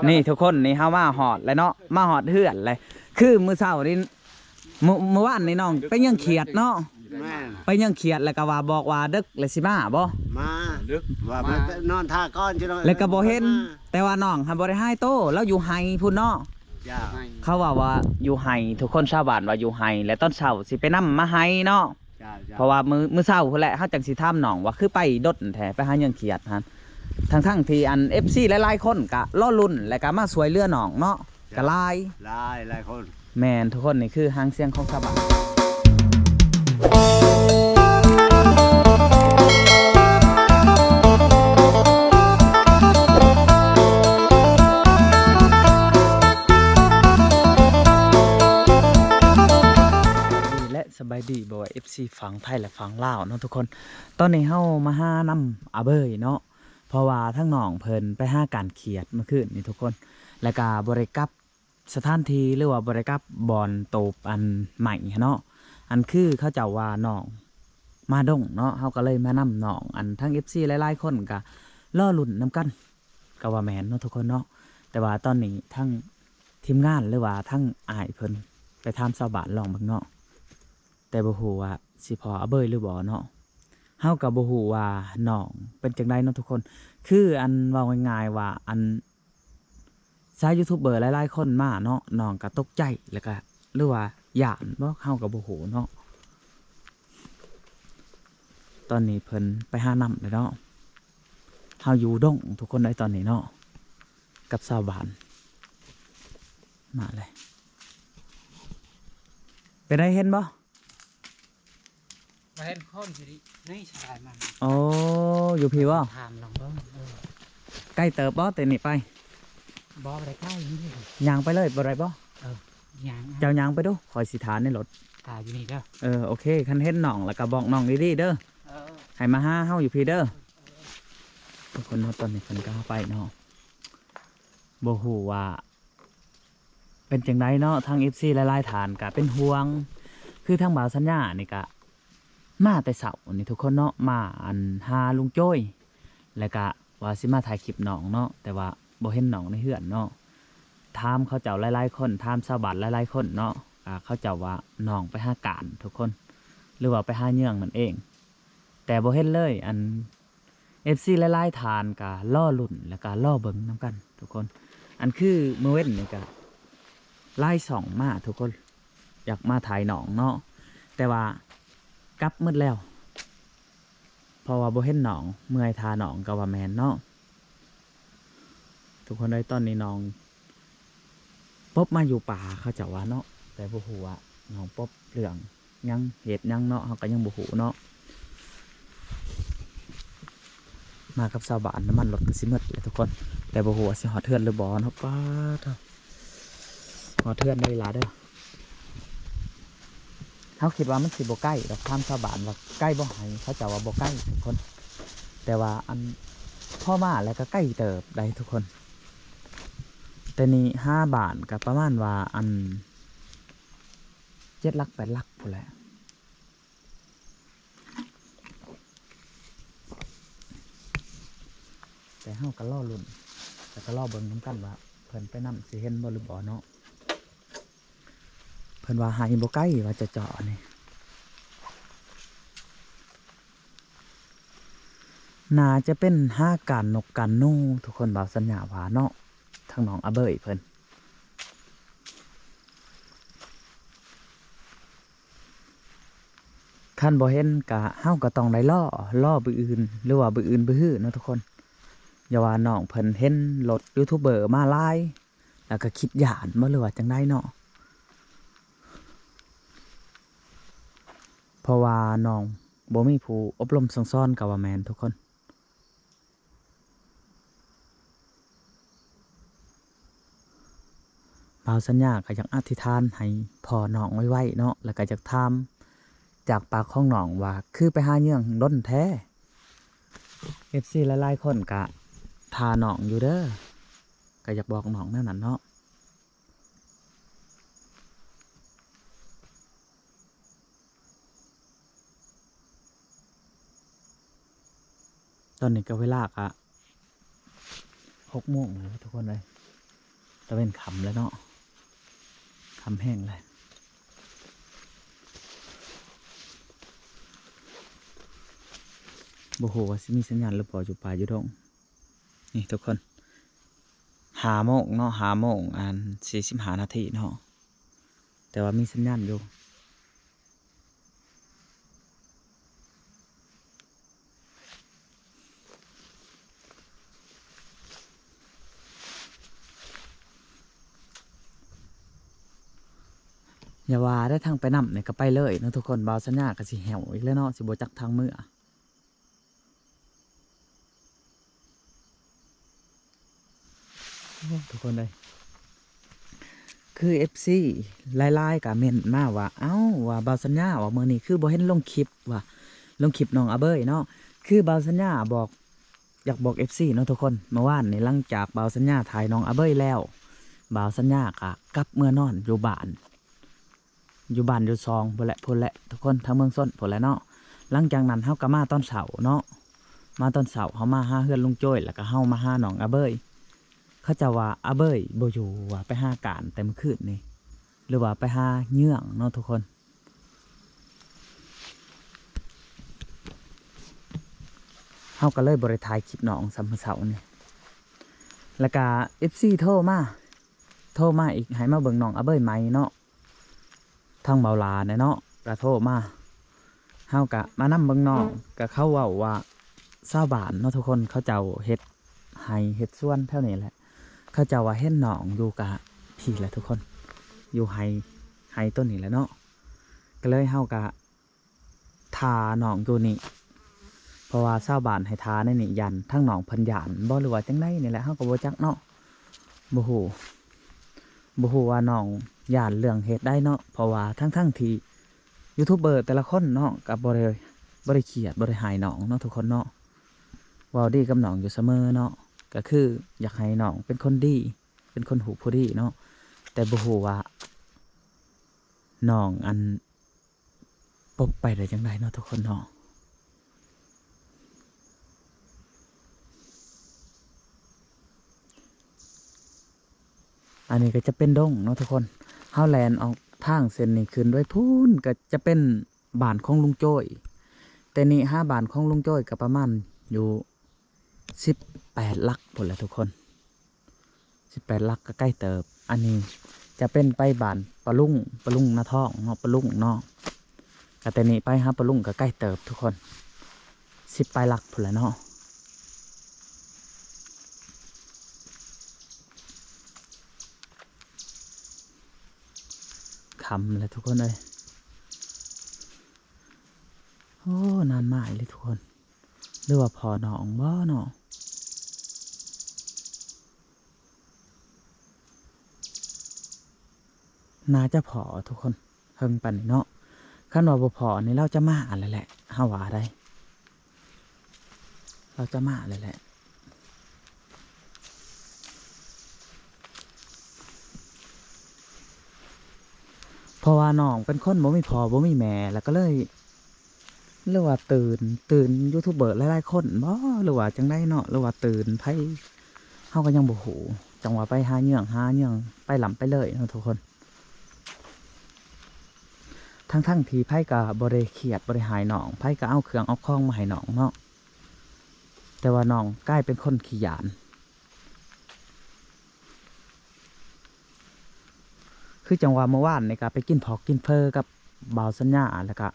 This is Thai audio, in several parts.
นี่ทุกคนนี่เฮามาหอดเลยเนาะมาหอดเฮือนเลยคือมื้อเช้านี่มื้อวานนี่น้องไปยังเขียดเนาะไปยังเขียดแล้วก็ว่าบอกว่าดึกเลยสิมาบ่มาว่ามันนอนท่าก้อนใช่ไหมแล้วก็บ่เห็นแต่ว่าน้องหันบ่ได้ให้โตแล้วอยู่ไห้พุ่นเนาะเขาว่าอยู่ไห้ทุกคนชาวบ้านว่าอยู่ไห้แล้วตอนเช้าสิไปนำมาไห้เนาะเพราะว่ามื้อเช้าพุ่นแหละเฮาจังสิถามน้องว่าคือไปดดแท้ไปหายังเขียดหั่นทั้งที่อัน FC หลายๆคนก็รอลุ้นแล้วก็มาสวยเรือน้องเนาะก็หลายคนแม่นทุกคนนี่คือหางเสียงของชาวบ้านสบายดีบ่ว่า FC ฝั่งไทยและฝั่งลาวเนาะทุกคนตอนนี้เฮามาหานำอาเบยเนาะเพราะว่าทั้งน้องเพิ่นไปหาการเขียดเมื่อคืนนี่ทุกคนแล้วก็บริกรับสถานที่หรือว่าบริกรับบอนโตบอันใหม่เนาะอันคือเขาเจ้าว่าน้องมาดงเนาะเฮาก็เลยมานำน้องอันทั้ง FC หลายๆคนก็รอลุ้นนํกันก็ว่าแม่นเนาะทุกคนเนาะแต่ว่าตอนนี้ทั้งทีมงานหรือว่าทั้งอ้ายเพิ่นไปถามชาวบ้านลองเบิ่งเนาะแต่บ่ฮู้ว่าสิพออาเบยหรือบ่เนาะเฮาก็บ่ฮู้ว่าน้องเป็นจังไดเนาะทุกคนคืออันเว้าง่ายๆว่าอันชาวยูทูบเบอร์หลายๆคนมาเนาะน้องก็ตกใจแล้วก็หรือว่าย่านบ่เฮาก็บ่ฮู้เนาะตอนนี้เพิ่นไปหาน้ำเลยเนาะเฮาอยู่ดงทุกคนได้ตอนนี้เนาะกับชาวบ้านมาเลยเป็นได้เห็นบ่มาเห็นคนอยู่ดินี่ชายมันโอ้อยู่พี่บ่ถามลองเบิ่งใกล้เติบบ่แต่นี่ไปบ่ไปใกล้นี่ย่างไปเลยบ่ได้บ่ย่างเจ้าย่างไปดูคอยสิถานในรถตายอยู่นี่เด้อโอเคคันเห็นน้องแล้วก็บอกน้องดีๆเด้อให้มาหาเฮาอยู่พี่เด้อทุกคนเนาะตอนนี้เพิ่นก็ไปเนาะบ่ฮู้ว่าเป็นจังไดเนาะทาง FC หลายๆฐานก็เป็นห่วงคือทางบ่าวสัญญานี่ก็มาแต่เช้านี่ทุกคนเนาะมาอันหาลุงโจ้ยแล้วก็ว่าสิมาถ่ายคลิปน้องเนาะแต่ว่าบ่เห็นน้องในเฮือนเนาะถามเขาเจ้าหลายๆคนถามชาวบ้านหลายๆคนเนาะเขาเจ้าว่าน้องไปหาการทุกคนหรือว่าไปหาเยื่องนั่นเองแต่บ่เห็นเลยอัน FC หลายๆฐานก็ล่อลุ่นแล้วก็ล่อเบิ่งนํกันทุกคนอันคือมื้อเว้นนี่ก็ไล่ส่องมาทุกคนอยากมาถ่ายน้องเนาะแต่ว่ากลับมืดแล้วเพราะว่าบ่เห็นน้องเมื่อยทาน้องก็ว่าแม่นเนาะทุกคนได้ตอนนี้น้องป๊บมาอยู่ป่าเขาเจ้าว่าเนาะแต่บ่ฮู้ว่าน้องป๊บเรื่องยังเหตุยังเนาะเฮาก็ยังบ่ฮู้เนาะมากับชาวบ้านน้ำมันรถก็สิหมดเลยทุกคนแต่บ่ฮู้ว่าสิฮอดเทือนหรือบ่เนาะป้าเถอะฮอดเทือนได้ล่ะเด้อเขาคิดว่ามันสิบ่ใกล้ดอกทางชาวบ้านว่าใกล้บ่ให้เขาเจ้าว่าบ่ใกล้ทุกคนแต่ว่าอันพ่อมาแล้วก็ใกล้เติบได้ทุกคนแต่นี่5 บาทก็ประมาณว่าอัน7 หลัก8 หลักพุ่นแหละแต่เฮาก็รอลุ้นแต่ก็รอเบิ่งนำกันว่าเพิ่นไปนำสิเห็นบ่หรือบ่เนาะเพิ่นว่าหายบ่ใกล้ว่าจะเจาะนี่น่าจะเป็นห้าการนกการนูทุกคนบ่าวสัญญาว่าเนาะทางน้องอาเบยเพิ่นคันบ่เห็นก็เฮาก็ต้องได้ล่อบื้ออื่นหรือว่าบื้ออื่นบื้อฮื้อเนาะทุกคนอย่าว่าน้องเพิ่นเห็นรถยูทูบเบอร์มาหลายแล้วก็คิดย้านบ่หรือว่าจังได๋เนาะเพราะว่าน้องบ่มีผู้อบรมสั่งสอนก็ว่าแม่นทุกคนบ่าวสัญญาก็อยากอธิษฐานให้พ่อน้องไว้ๆเนาะแล้วก็อยากถามจากปากของน้องว่าคือไปหาเยื่องด้นแท้ FC หลายๆคนก็ทาน้องอยู่เด้อก็อยากบอกน้องแนวนั้นเนาะตอนนี้ก็เวลาก็6 โมงแล้วทุกคนเลย ตะเวนคำแล้วเนาะคำแห้งเลยโอ้โหว่าสิมีสัญญาณหรือเปล่าอยู่ป่าอยู่ดงนี่ทุกคน5 โมงเนาะ5 โมง45 นาทีเนาะแต่ว่ามีสัญญาณอยู่อย่าว่าได้ทางไปนำเนี่ยก็ไปเลยเนาะทุกคนเบาสัญญาก็สิแหวอีกแล้วเนาะสิบ่จักทางมือทุกคนเลยคือ FC ไล่ๆกับเมนมาว่าเอ้าว่าเบาสัญญาว่ามื้อนี้คือบ่เห็นลงคลิปว่าลงคลิปน้องอาเบยเนาะคือเบาสัญญาบอกอยากบอก FC เนาะทุกคนเมื่อวานนี่หลังจากเบาสัญญาถ่ายน้องอาเบยแล้วเบาสัญญาก็กลับเมื่อนอนอยู่บ้านอยู่ซองพุ่นแหละทุกคนทางเมืองส้นพุ่นแหละเนาะหลังจากนั้นเฮาก็มาตอนเช้าเนาะมาตอนเช้าเฮามาหาเฮือนลุงโจ้ยแล้วก็เฮามาหาน้องอาเบยเขาจะว่าอาเบยบ่อยู่ว่าไปหาการแต่เมื่อคืนนี่หรือว่าไปหาเยื่องเนาะทุกคนเฮาก็เลยบ่ได้ถ่ายคลิปน้องซัมมื้อเช้านี่แล้วก็ FC โทรมาอีกให้มาเบิ่งน้องอาเบยใหม่เนาะทางเบาลาเนี่ยเนาะก็โทรมาเฮากะมานำเบิ่งน้องก็เขาเว้าว่า20 บาทเนาะทุกคนเขาเจ้าเฮ็ดให้เฮ็ดสวนเท่านี้แหละเขาเจ้าว่าเห็นน้องอยู่กะพี่แหละทุกคนอยู่ให้ต้นนี้แหละเนาะก็เลยเฮากะทาน้องอยู่นี่เพราะว่า20 บาทให้ทาในนี่ยันทั้งน้องเพิ่นยานบ่หรือว่าจังได๋นี่แหละเฮาก็บ่จักเนาะบ่ฮู้ว่าน้องย่านเรื่องเฮ็ดได้เนาะเพราะว่าทั้งที่ยูทูบเบอร์แต่ละคนเนาะก็บ่ได้เครียดบ่ได้หายน้องเนาะทุกคนเนาะเว้าดีกับน้องอยู่เสมอเนาะก็คืออยากให้น้องเป็นคนดีเป็นคนหูผู้ดีเนาะแต่บ่ฮู้ว่าน้องอันปบไปได้จังไดเนาะทุกคนเนาะอันนี้ก็จะเป็นดงเนาะทุกคนเฮาแลนออกทางเส้นนี้ขึ้นด้วยพูนก็จะเป็นบ้านของลุงโจ้ยแต่นี่5 บ้านของลุงโจ้ยก็ประมาณอยู่18 หลักพุ่นแหละทุกคน18 หลักก็ใกล้เติบอันนี้จะเป็นไปบ้านปะลุงนาท้องเนาะปะลุงเนาะก็แต่นี่ไปหาปะลุงก็ใกล้เติบทุกคน10 ปลายหลักพุ่นแหละเนาะคำเลยทุกคนเลยโอ้นานมากเลยทุกคนหรือว่าพอหนองบ่เนาะน่าจะพอทุกคนเพิ่งปันเนาะขั้นว่าบ่พอนี่เราจะมาอะไรแหละห้าว่าได้เราจะมาอะไรแหละเพราะว่าน้องเป็นคนบ่มีพ่อบ่มีแม่แล้วก็เลยหรือว่าตื่นยูทูบเบอร์หลายๆคนบ่หรือว่าจังได้เนาะหรือว่าตื่นไผเฮาก็ยังบ่ฮู้จังว่าไปหาเยื่องไปหลํไปเลยเนาะทุกคนทั้งที่ไผก็บ่ได้เครียดบ่ได้หายน้องไผก็เอาเครื่องเอาของมาให้น้องเนาะแต่ว่าน้องกลายเป็นคนขี้หยาญคือจังหวะเมื่อวานนี่ก็ไปกินพอกกินเฟอกับบ่าวสัญญาแล้วก็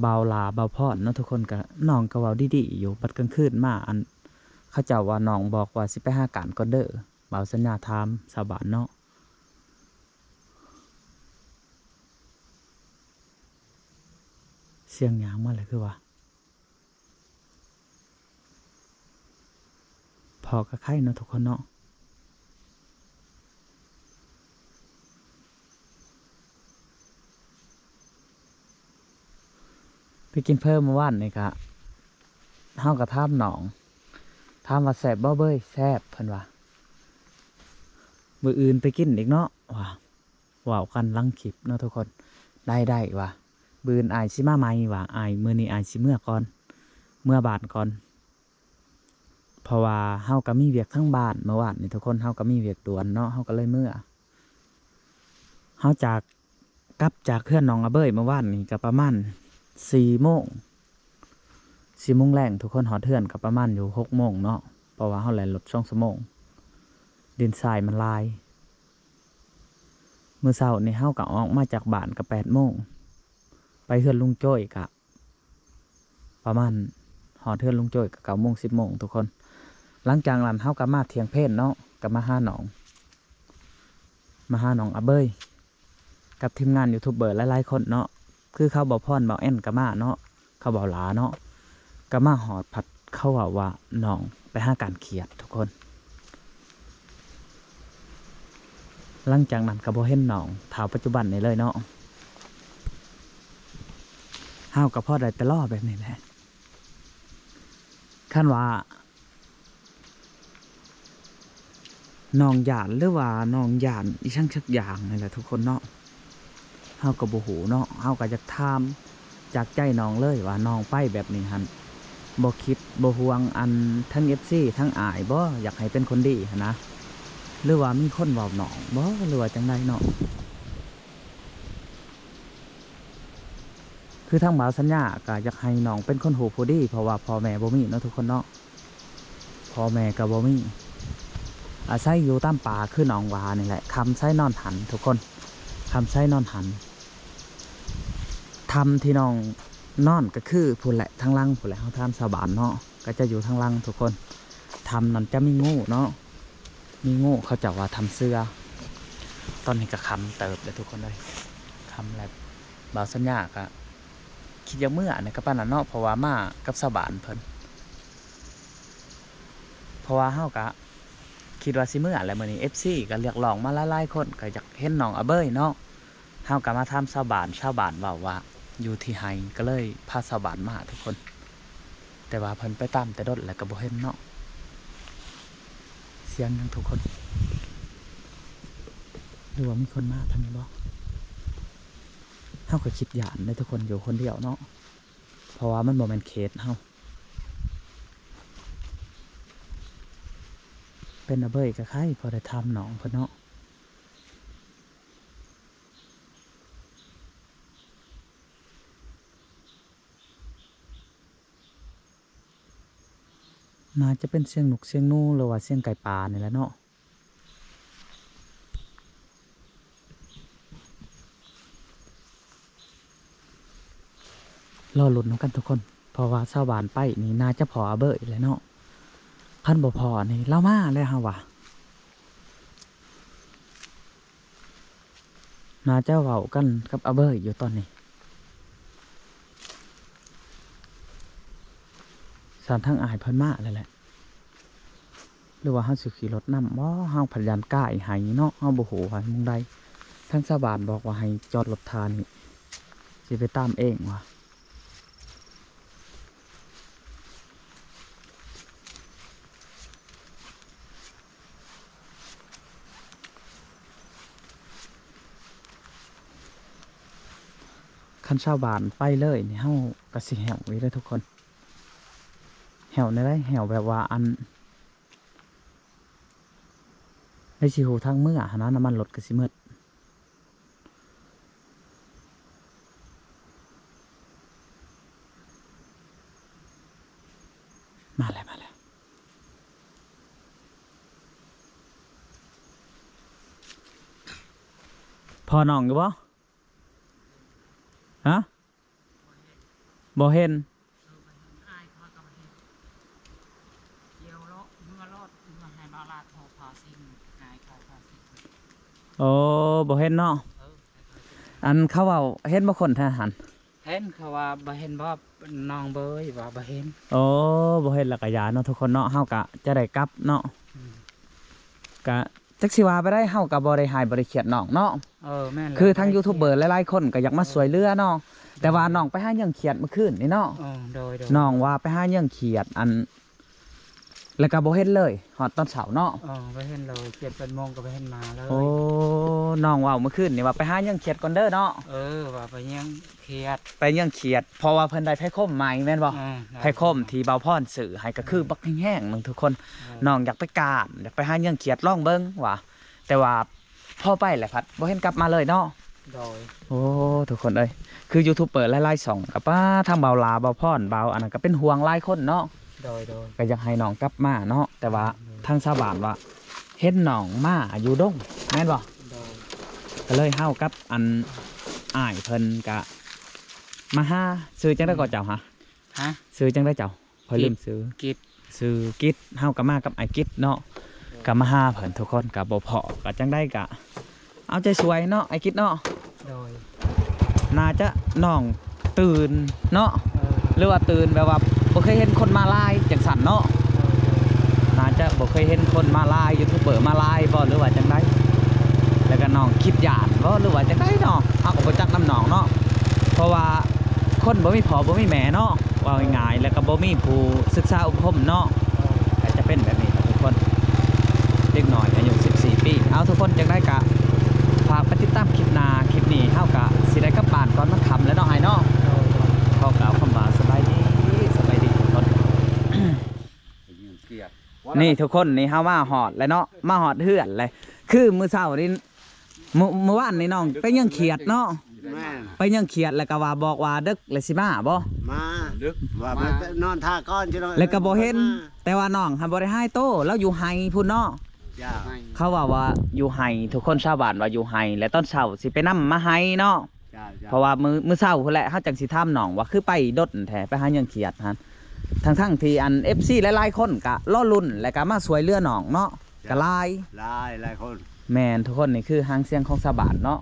บ่าวลาบ่าวพรเนาะทุกคนก็น้องก็เว้าดีๆอยู่บัดกลางคืนมาอันเขาเจ้าว่าน้องบอกว่าสิไปหาการก่อนเด้อบ่าวสัญญาถามชาวบ้านเนาะเสียงหยังมาเลยคือว่าพอกับไข่เนาะทุกคนเนาะไปกินเพิ่มเมื่อวานนี่ก็เฮาก็ถามน้องถามว่าแซ่บบ่เบ้ยแซ่บเพิ่นว่ามื้ออื่นไปกินอีกเนาะว้าวกันลังคลิปเนาะทุกคนได้ว่ะมื้ออื่นอายสิมาใหม่ว่ะอายมื้อนี้อายสิเมื่อก่อนเมื่อบานก่อน เพราะว่าเฮาก็มีเวียกทั้งบ้านเมื่อวานนี่ทุกคนเฮาก็มีเวียกด่วนเนาะเฮาก็เลยเมื่อเฮากลับจากเพื่อนน้องอาเบยเมื่อวานนี่ก็ประมาณ4 โมงแรงทุกคนหอเทือนก็ประมาณอยู่6 โมงเนาะเพราะว่าเฮาแล่นรถ2 ชั่วโมงดินทรายมันลายมื้อเช้านี่เฮาก็ออกมาจากบ้านก็8 โมงไปเฮือนลุงโจ้ยก็ประมาณหอเทือนลุงโจ้ยก็9 โมง10 โมงทุกคนหลังจากนั้นเฮาก็มาเที่ยงเพลเนาะก็มาหาน้องอาเบยกับทีมงานยูทูบเบอร์หลายๆคนเนาะคือเขาบอกพ่อนบอกแอนก็มาเนาะเขาบอกหลาเนาะก็มาหอดผัดเขาว่าน้องไปหาการเขียดทุกคนหลังจากนั้นก็บ่เห็นน้องเท่าปัจจุบันนี่เลยเนาะห้าวกับพ่อได้แต่ล่อแบบนี้แหละขั้นว่าน้องหยาดหรือว่าน้องหยาดอีช่างชักอย่างนี่แหละทุกคนเนาะเฮากับโบหูเนาะเฮากับจะทำจากใจน้องเลยว่าน้องไปแบบนี้ฮันบ่คิดบ่ห่วงอันทั้ง FC ทั้งอายบ่อยากให้เป็นคนดีนะหรือว่ามีคนบอกน้องบ่หรือว่าจังไดเนาะคือทั้งบ่าวสัญญาก็อยากให้น้องเป็นคนหูผู้ดีเพราะว่าพ่อแม่บ่มีเนาะทุกคนเนาะพ่อแม่ก็บ่มีอาศัยอยู่ตามป่าคือหนองวานี่แหละคำไส้นอนหันทุกคนคำไส้นอนหันทำที่น้องนอนก็คือพูดแหละทั้งล่างพูดแหละเขาทำสาบานเนาะก็จะอยู่ทั้งล่างทุกคนทำนั่นจะมีงูเนาะมีงูเขาจะว่าทำเสื้อตอนนี้ก็คำเติบเลยทุกคนเลยคำแบบบ่าวสัญญาก็คิดยังเมื่อเนี่ยก็ปานนั้นเนาะเพราะว่ามากับสาบานเพิ่นเพราะว่าเฮากะคิดว่าสิเมื่ออะไรมื้อนี้ FC ก็เรียกร้องมาหลายๆคนก็อยากเห็นน้องอาเบยเนาะเฮาก็มาทำชาวบ้านเว้าว่าอยู่ที่ไฮก็เลยพาชาวบ้านมาทุกคนแต่ว่าเพิ่นไปตามแต่ดดแล้วก็บ่เห็นเนาะเสียงยังทุกคนหรือว่ามีคนมาทางนี้บ่เฮาก็คิดหยานได้ทุกคนอยู่คนเดียวเนาะเพราะว่ามันบ่แม่นเขตเฮาเป็นอาเบยกับใครพอได้ทำหนองเพิ่นเนาะน่าจะเป็นเสียงนกเสียงนูหรือว่าเสียงไก่ป่านี่แหละเนาะรอลุ้นกันทุกคนเพราะว่าชาวบ้านไปนี่น่าจะพออาเบยเลยเนาะคันบ่พอนี่เล่ามาเลยฮะว่ะน่าจะเว้ากันกับอาเบยอยู่ตอนนี้สารทั้งอายเพิ่นมาเลยแหละหรือว่าเฮาสิขี่รถนำบ่เฮาพยานก้ายให้เนาะเฮาบ่ฮู้ว่ามุงใดทั้งชาวบ้านบอกว่าให้จอดรถทานี่สิไปตามเองว่ะคันชาวบ้านไปเลยนี่เฮาก็สิแหวไว้ได้ทุกคนแหวในได้แหวแบบว่าอันในสิหูทางเมื่อหาน้ำมันรถก็สิมืดมาแล้วพอน้องอยู่บ่ฮะบ่เห็นโอ้บ่เห็นเนาะอันเขาว่าเห็นบ่คนทหาร เห็นเขาว่าบ่เห็นบ่น้องเบยว่าบ่เห็น โอ้บ่เห็นแล้วก็ยาเนาะทุกคนเนาะเฮาก็จะได้กลับเนาะก็จักสิว่าไปได้เฮาก็บ่ได้หายบ่ได้เครียดน้องเนาะแม่นคือทางยูทูบเบอร์หลายๆคนก็อยากมาสวยเรือเนาะแต่ว่าน้องไปหาเรื่องเครียดเมื่อคืนนี่เนาะโดยน้องว่าไปหาเรื่องเครียดอัน แล้วก็บ่เห็นเลยฮอดตอนเช้าเนาะ ไปเห็นเลย7-8 โมงก็ไปเห็นมาเลย โอ้น้องเว้าเมื่อคืนนี่ว่าไปหาหยังเขียดก่อนเด้อเนาะ ว่าไปยังเครียด ไปหยังเขียดเพราะว่าเพิ่นได้ไผคมใหม่แม่นบ่ไผคมที่เบาพรสื่อให้ก็คือบักแห้งๆนึงทุกคนน้องอยากไปกามอยากไปหาหยังเขียดลองเบิ่งว่าแต่ว่าพอไปแหละพัดบ่เห็นกลับมาเลยเนาะ โดย โอ้ทุกคนเอ้ยคือยูทูบเปิดหลายๆช่องกับป้าทางเบาลาเบาพรเบาอันนั้นก็เป็นห่วงหลายคนเนาะ โดย ก็อยากให้น้องกลับมาเนาะแต่ว่าทางชาวบ้านว่าเห็นน้องมาอยู่ดงแม่นบ่ โดย ก็เลยเฮากับอันอ้ายเพิ่นก็มาหาซื้อจังได้ก่อนเจ้าฮะ ฮะ ซื้อจังได้เจ้าพอลืมซื้อ กิจ ซื้อกิจเฮาก็มากับไอ้กิจเนาะก็มาหาเพิ่นทุกคนก็บ่พอก็จังได้ก็เอาใจสวยเนาะไอ้กิจเนาะ โดย น่าจะน้องตื่นเนาะหรือว่าตื่นแบบว่าบ่เคยเห็นคนมาลายจังสันเนาะน่าจะบ่เคยเห็นคนมาลายยูทูบเบอร์มาลายบ่หรือว่าจังไดแล้วก็น้องคิดหยาดบ่หรือว่าจังไดเนาะเฮาก็บ่จักน้ำน้องเนาะเพราะว่าคนบ่มีพ่อบ่มีแม่เนาะว่าง่ายๆแล้วก็บ่มีผู้ศึกษาอบรมเนาะก็จะเป็นแบบนี้ครับทุกคนเด็กน้อยอายุ14 ปีเอาทุกคนจังไดก็ฝากไปติดตามคลิปหน้าคลิปนี้เฮาก็สิได้กลับบ้านก่อนมันค่ำแล้วเนาะไอ้เนาะ ขอกล่าวคำว่าสบายดีทุกคน นี่ทุกคนนี่เฮามาหอดเลยเนาะมาหอดเฮือนเลยคือมื้อเช้านี่เมื่อวานนี่น้องไปยังเขียดเนาะ แม่น ไปยังเขียดแล้วก็ว่าบอกว่าดึกเลยสิมาบ่ มาว่ามันนอนท่าก้อนใช่ไหม แล้วก็บ่เห็นแต่ว่าน้องหันบ่ได้ให้โตแล้วอยู่ไห้พุ่นเนาะ จ้า เขาว่าอยู่ไห้ทุกคนชาวบ้านว่าอยู่ไห้และตอนเช้าสิไปนำมาไห้เนาะ จ้า เพราะว่ามื้อเช้าพุ่นแหละเฮาจังสิถามน้องว่าคือไปดดแท้ไปหายังเขียดหั่นทั้งที่อัน FC หลายๆคนก็รอลุ้นแล้วก็มาสวยเรือน้องเนาะก็หลาย หลายคน แมนทุกคนนี่คือหางเสียงของชาวบ้านเนาะ